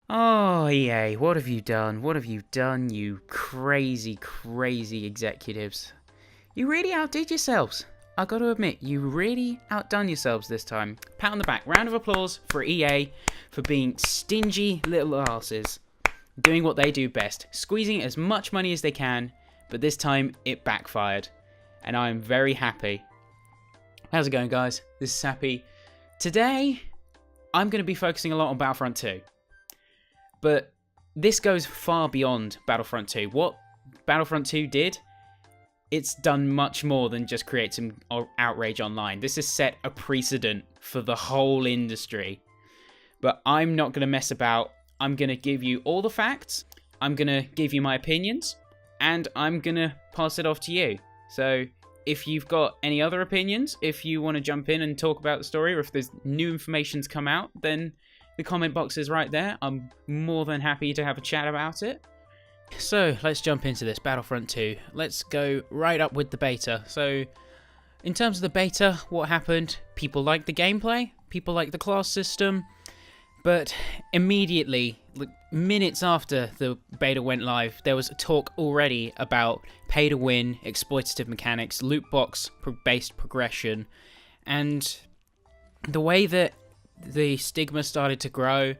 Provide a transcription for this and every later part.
Oh, EA, what have you done? What have you done, you crazy, crazy executives? You really outdid yourselves. I gotta admit, you really outdone yourselves this time. Pat on the back. Round of applause for EA for being stingy little asses. Doing what they do best. Squeezing as much money as they can, but this time it backfired. And I'm very happy. How's it going, guys? This is Sappy. Today, I'm going to be focusing a lot on Battlefront 2. But this goes far beyond Battlefront 2. What Battlefront 2 did, it's done much more than just create some outrage online. This has set a precedent for the whole industry. But I'm not going to mess about. I'm going to give you all the facts. I'm going to give you my opinions. And I'm going to pass it off to you. So if you've got any other opinions, if you want to jump in and talk about the story, or if there's new information's come out, then the comment box is right there. I'm more than happy to have a chat about it. So let's jump into this Battlefront 2. Let's go right up with the beta. So in terms of the beta, what happened? People liked the gameplay, people liked the class system, but immediately, like minutes after the beta went live, there was talk already about pay-to-win, exploitative mechanics, loot box based progression, and the way that the stigma started to grow,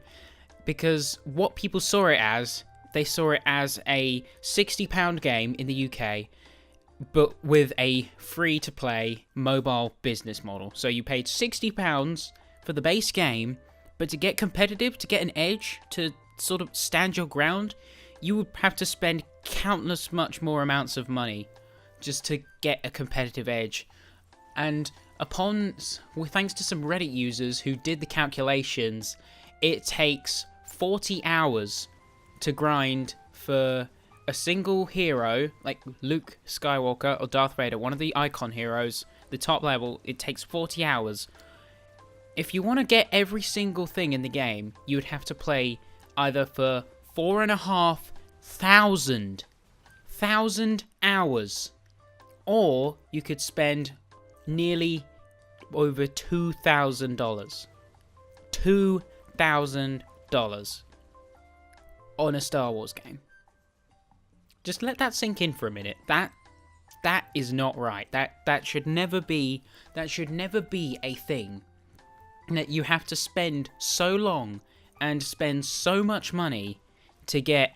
because what people saw it as, they saw it as a £60 game in the UK, but with a free-to-play mobile business model. So you paid £60 for the base game, but to get competitive, to get an edge, to sort of stand your ground, you would have to spend countless much more amounts of money just to get a competitive edge. And thanks to some Reddit users who did the calculations, it takes 40 hours to grind for a single hero, like Luke Skywalker or Darth Vader, one of the icon heroes, the top level. It takes 40 hours. If you want to get every single thing in the game, you would have to play either for 4,500 hours, or you could spend nearly over $2,000. $2,000 on a Star Wars game. Just let that sink in for a minute. That is not right. That should never be a thing. That you have to spend so long and spend so much money to get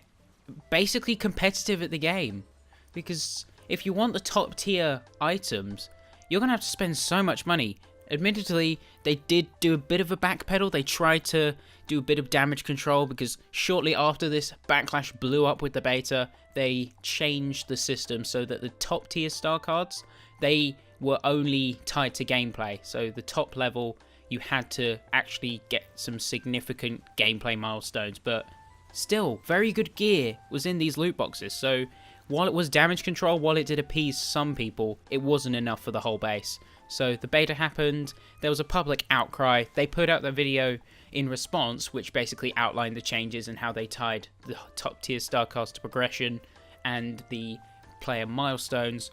basically competitive at the game. Because if you want the top tier items, you're going to have to spend so much money. Admittedly, they did do a bit of a backpedal. They tried to do a bit of damage control, because shortly after this backlash blew up with the beta, they changed the system so that the top tier star cards, they were only tied to gameplay. So the top level, you had to actually get some significant gameplay milestones, but still, very good gear was in these loot boxes. So while it was damage control, while it did appease some people, it wasn't enough for the whole base. So the beta happened, there was a public outcry, they put out the video in response, which basically outlined the changes and how they tied the top tier star cards to progression and the player milestones.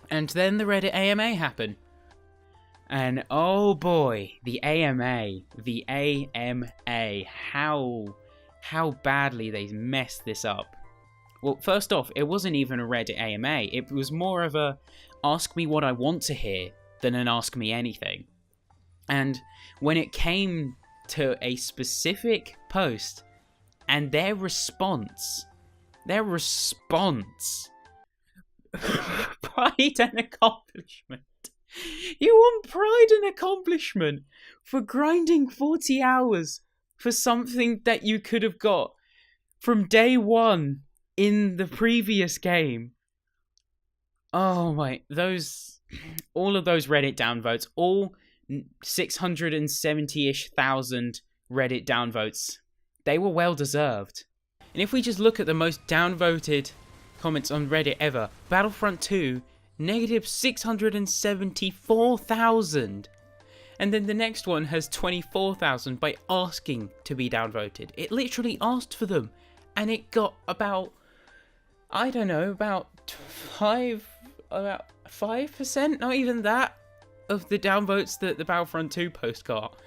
And then the Reddit AMA happened. And oh boy, the AMA, how badly they messed this up. Well, first off, it wasn't even a Reddit AMA, it was more of a ask me what I want to hear than an ask me anything. And when it came to a specific post and their response, pride and accomplishment. You want pride and accomplishment for grinding 40 hours for something that you could have got from day one in the previous game. Oh my, all of those Reddit downvotes, all 670-ish thousand Reddit downvotes, they were well deserved. And if we just look at the most downvoted comments on Reddit ever, Battlefront 2, negative 674,000. And then the next one has 24,000 by asking to be downvoted. It literally asked for them, and it got about 5%, not even that, of the downvotes that the Battlefront 2 post got.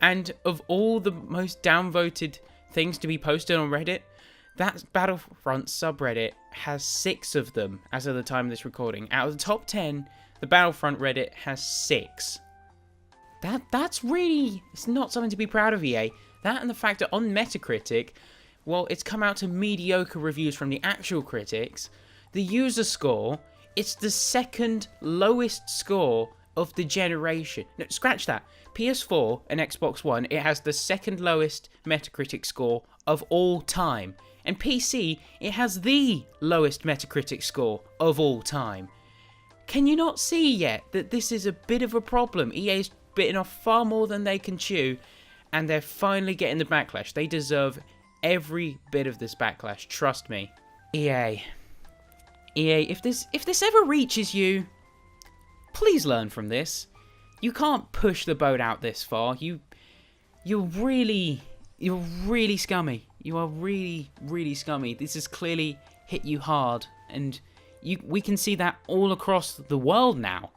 And of all the most downvoted things to be posted on Reddit, that Battlefront subreddit has 6 of them as of the time of this recording. Out of the top 10, the Battlefront Reddit has 6. That's really, it's not something to be proud of, EA. That and the fact that on Metacritic, well, it's come out to mediocre reviews from the actual critics. The user score, it's the second lowest score of the generation. No, scratch that. PS4 and Xbox One, it has the second lowest Metacritic score of all time. And PC, it has the lowest Metacritic score of all time. Can you not see yet that this is a bit of a problem? EA's bitten off far more than they can chew, and they're finally getting the backlash. They deserve every bit of this backlash, trust me. EA, if this ever reaches you, please learn from this. You can't push the boat out this far. You're really scummy. You are really scummy. This has clearly hit you hard, and we can see that all across the world now.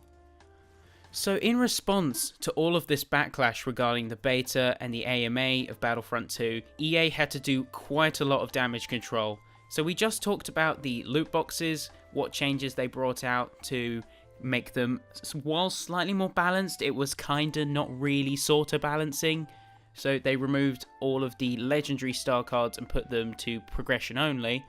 So in response to all of this backlash regarding the beta and the AMA of Battlefront 2, EA had to do quite a lot of damage control. So we just talked about the loot boxes, what changes they brought out to make them, while slightly more balanced, it was kinda not really sorta balancing. So they removed all of the legendary star cards and put them to progression only.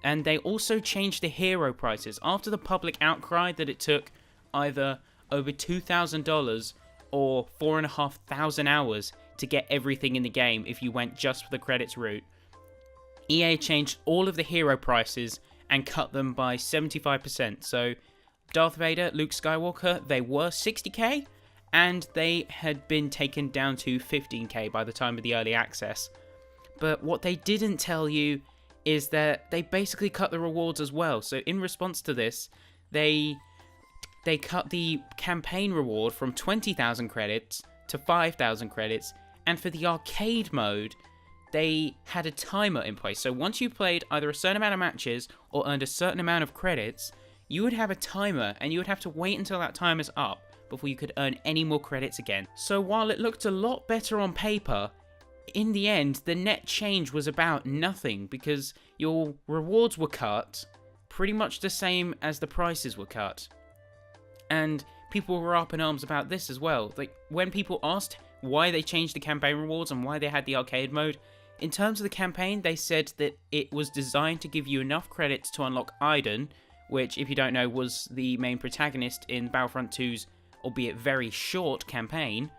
And they also changed the hero prices. After the public outcry that it took either over $2,000 or 4,500 hours to get everything in the game if you went just for the credits route, EA changed all of the hero prices and cut them by 75%. So Darth Vader, Luke Skywalker, they were 60k, and they had been taken down to 15k by the time of the early access. But what they didn't tell you is that they basically cut the rewards as well. So in response to this, they cut the campaign reward from 20,000 credits to 5,000 credits, and for the arcade mode, they had a timer in place. So once you played either a certain amount of matches or earned a certain amount of credits, you would have a timer, and you would have to wait until that timer's up before you could earn any more credits again. So while it looked a lot better on paper, in the end, the net change was about nothing, because your rewards were cut pretty much the same as the prices were cut. And people were up in arms about this as well. Like, when people asked why they changed the campaign rewards and why they had the arcade mode, in terms of the campaign, they said that it was designed to give you enough credits to unlock Aiden, which, if you don't know, was the main protagonist in Battlefront 2's, albeit very short, campaign.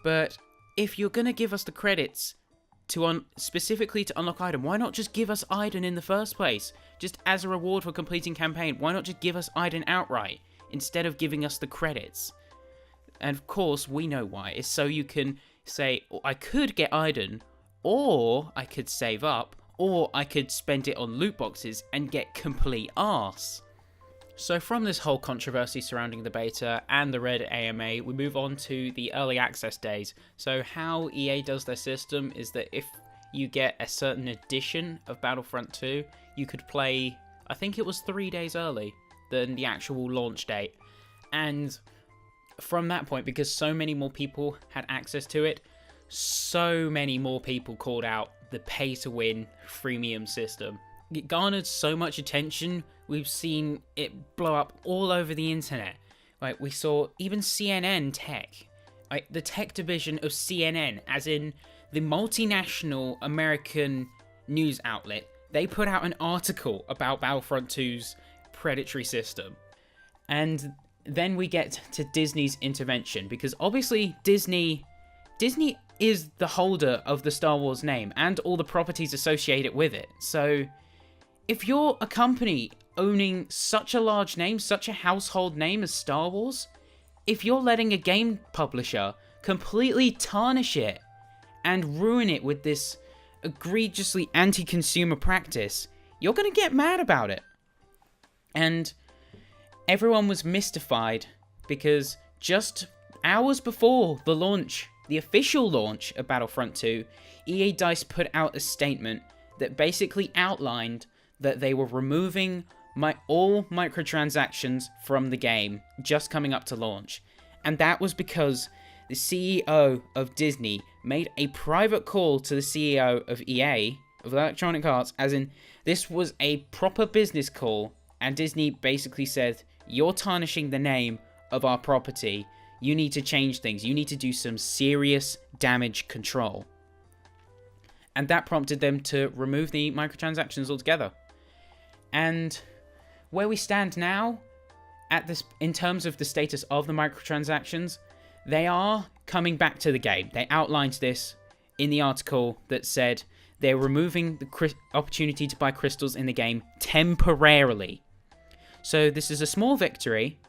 But if you're going to give us the credits to specifically to unlock Aiden, why not just give us Aiden in the first place? Just as a reward for completing campaign, why not just give us Aiden outright, instead of giving us the credits? And of course, we know why. It's so you can say, oh, I could get Aiden, or I could save up, or I could spend it on loot boxes and get complete arse. So from this whole controversy surrounding the beta and the Reddit AMA, we move on to the early access days. So how EA does their system is that if you get a certain edition of Battlefront 2, you could play, I think it was 3 days early than the actual launch date. And from that point, because so many more people had access to it, so many more people called out the pay-to-win freemium system. It garnered so much attention, we've seen it blow up all over the internet. Like, we saw even CNN Tech, like the tech division of CNN, as in the multinational American news outlet, they put out an article about Battlefront 2's predatory system. And then we get to Disney's intervention, because obviously Disney is the holder of the Star Wars name and all the properties associated with it. So if you're a company owning such a large name, such a household name as Star Wars, if you're letting a game publisher completely tarnish it and ruin it with this egregiously anti-consumer practice, you're going to get mad about it. And everyone was mystified, because just hours before the launch, the official launch of Battlefront 2, EA DICE put out a statement that basically outlined that they were removing all microtransactions from the game just coming up to launch. And that was because the CEO of Disney made a private call to the CEO of EA, of Electronic Arts, as in, this was a proper business call, and Disney basically said, you're tarnishing the name of our property, you need to change things, you need to do some serious damage control. And that prompted them to remove the microtransactions altogether. And where we stand now, at this, in terms of the status of the microtransactions, they are coming back to the game. They outlined this in the article that said they're removing the opportunity to buy crystals in the game temporarily. So this is a small victory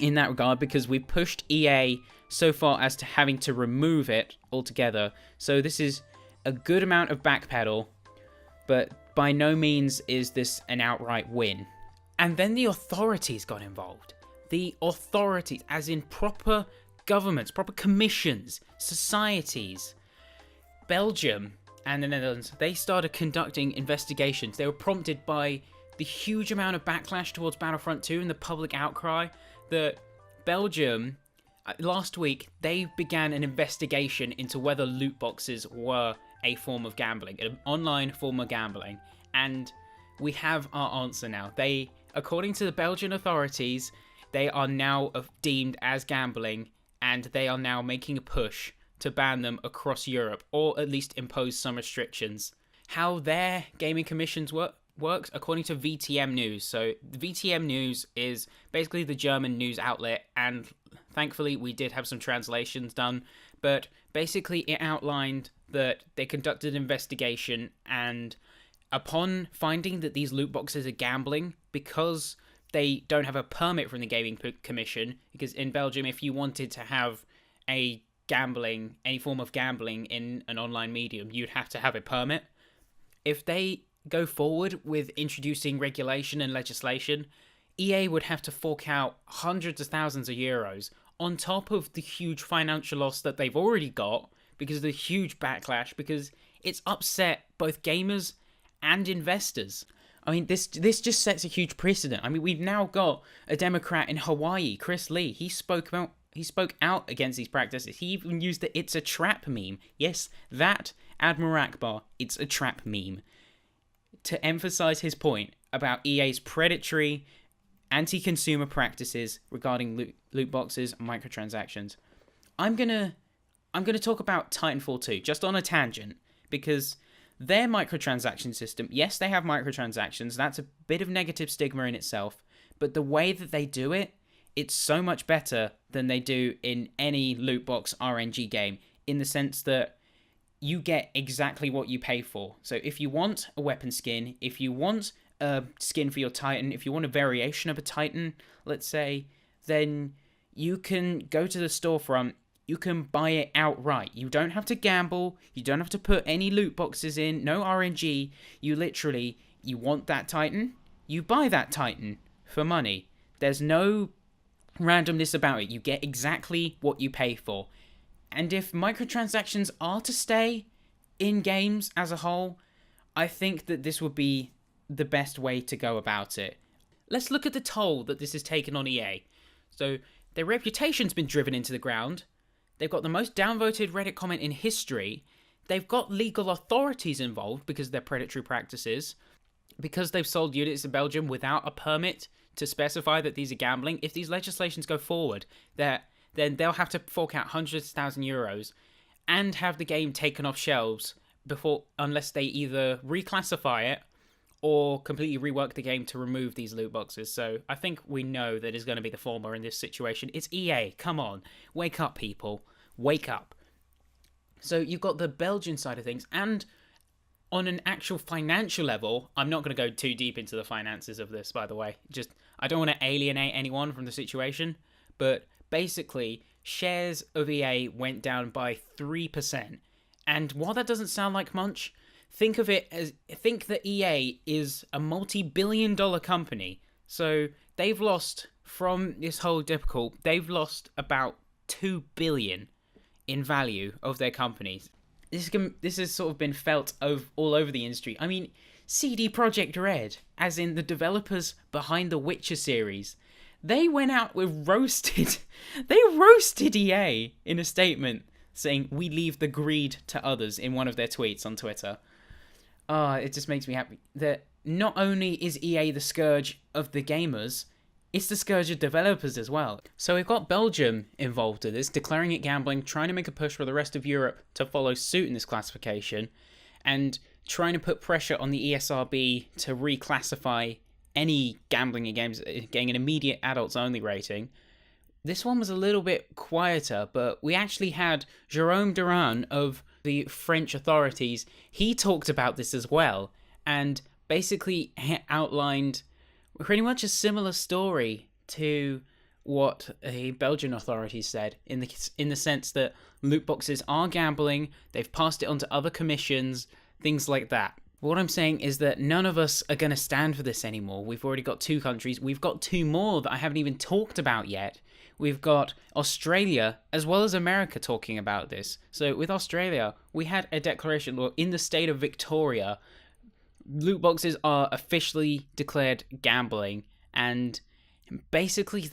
in that regard, because we pushed EA so far as to having to remove it altogether. So this is a good amount of backpedal, but by no means is this an outright win. And then the authorities got involved. The authorities, as in proper governments, proper commissions, societies. Belgium and the Netherlands, they started conducting investigations. They were prompted by the huge amount of backlash towards Battlefront 2 and the public outcry that Belgium, last week, they began an investigation into whether loot boxes were a form of gambling, an online form of gambling. And we have our answer now. They, according to the Belgian authorities, they are now deemed as gambling, and they are now making a push to ban them across Europe, or at least impose some restrictions. How their gaming commissions works, according to VTM News. So the VTM News is basically the German news outlet, and thankfully we did have some translations done, but basically it outlined that they conducted an investigation, and upon finding that these loot boxes are gambling, because they don't have a permit from the Gaming Commission, because in Belgium, if you wanted to have any form of gambling in an online medium, you'd have to have a permit. If they go forward with introducing regulation and legislation, EA would have to fork out hundreds of thousands of euros on top of the huge financial loss that they've already got because of the huge backlash, because it's upset both gamers and investors. I mean, this just sets a huge precedent. I mean, we've now got a Democrat in Hawaii, Chris Lee. He spoke out against these practices. He even used the "it's a trap" meme. Yes, that Admiral Akbar, it's a trap meme, to emphasize his point about EA's predatory, anti-consumer practices regarding loot boxes and microtransactions. I'm gonna talk about Titanfall 2 just on a tangent, because their microtransaction system, yes, they have microtransactions. That's a bit of negative stigma in itself, but the way that they do it, it's so much better than they do in any loot box RNG game, in the sense that you get exactly what you pay for. So if you want a weapon skin, if you want a skin for your Titan, if you want a variation of a Titan, let's say, then you can go to the storefront, you can buy it outright. You don't have to gamble, you don't have to put any loot boxes in, no RNG. You want that Titan, you buy that Titan for money. There's no randomness about it. You get exactly what you pay for. And if microtransactions are to stay in games as a whole, I think that this would be the best way to go about it. Let's look at the toll that this has taken on EA. So their reputation's been driven into the ground. They've got the most downvoted Reddit comment in history. They've got legal authorities involved because of their predatory practices. Because they've sold units in Belgium without a permit to specify that these are gambling. If these legislations go forward, then they'll have to fork out hundreds of thousands of euros and have the game taken off shelves unless they either reclassify it or completely rework the game to remove these loot boxes. So I think we know that it's going to be the former in this situation. It's EA. Come on. Wake up, people. Wake up. So you've got the Belgian side of things, and on an actual financial level, I'm not going to go too deep into the finances of this, by the way. I don't want to alienate anyone from the situation, but basically, shares of EA went down by 3%. And while that doesn't sound like much, think that EA is a multi-billion-dollar company. So they've lost, from this whole debacle, they've lost about 2 billion in value of their companies. This has sort of been felt all over the industry. I mean, CD Projekt Red, as in the developers behind the Witcher series, they went out with roasted. They roasted EA in a statement saying, "We leave the greed to others," in one of their tweets on Twitter. It just makes me happy that not only is EA the scourge of the gamers, it's the scourge of developers as well. So we've got Belgium involved in this, declaring it gambling, trying to make a push for the rest of Europe to follow suit in this classification, and trying to put pressure on the ESRB to reclassify any gambling in games getting an immediate adults only rating. This one was a little bit quieter, but we actually had Jérôme Duran of the French authorities. He talked about this as well, and basically outlined pretty much a similar story to what the Belgian authorities said, in the sense that loot boxes are gambling, they've passed it on to other commissions, things like that. What I'm saying is that none of us are going to stand for this anymore. We've already got 2 countries. We've got 2 more that I haven't even talked about yet. We've got Australia as well as America talking about this. So with Australia, we had a declaration in the state of Victoria. Loot boxes are officially declared gambling, and basically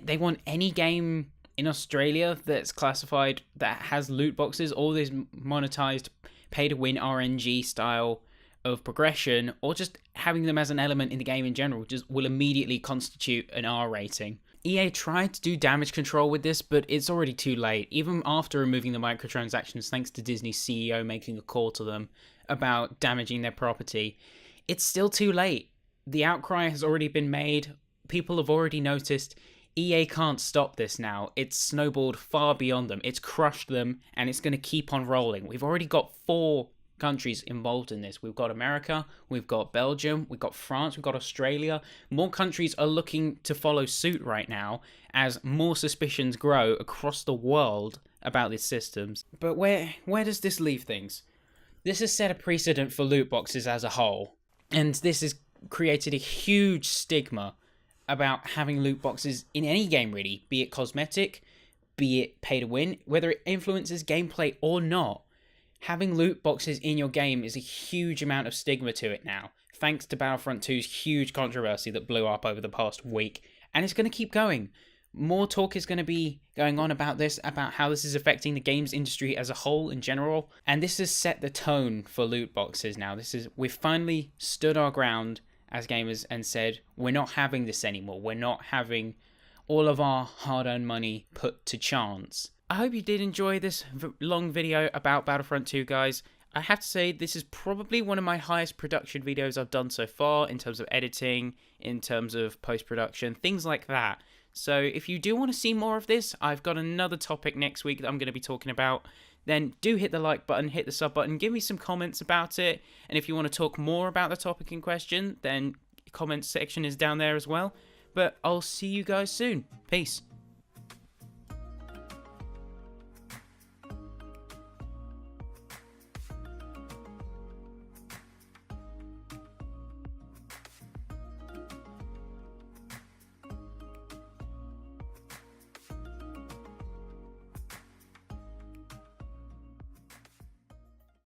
they want any game in Australia that's classified that has loot boxes, all this monetized pay-to-win RNG style of progression, or just having them as an element in the game in general, just will immediately constitute an R rating. EA tried to do damage control with this, but it's already too late. Even after removing the microtransactions, thanks to Disney's CEO making a call to them about damaging their property, it's still too late. The outcry has already been made. People have already noticed. EA can't stop this now. It's snowballed far beyond them. It's crushed them, and it's going to keep on rolling. We've already got 4 countries involved in this. We've got America, we've got Belgium, we've got France, we've got Australia. More countries are looking to follow suit right now as more suspicions grow across the world about these systems. But where does this leave things? This has set a precedent for loot boxes as a whole, and this has created a huge stigma about having loot boxes in any game really, be it cosmetic, be it pay to win, whether it influences gameplay or not. Having loot boxes in your game is a huge amount of stigma to it now, thanks to Battlefront 2's huge controversy that blew up over the past week, and it's going to keep going. More talk is going to be going on about this, about how this is affecting the games industry as a whole in general, and this has set the tone for loot boxes now. We've finally stood our ground as gamers and said, we're not having this anymore. We're not having all of our hard-earned money put to chance. I hope you did enjoy this long video about Battlefront 2, guys. I have to say, this is probably one of my highest production videos I've done so far, in terms of editing, in terms of post-production, things like that. So if you do want to see more of this, I've got another topic next week that I'm going to be talking about. Then do hit the like button, hit the sub button, give me some comments about it. And if you want to talk more about the topic in question, then the comments section is down there as well. But I'll see you guys soon. Peace.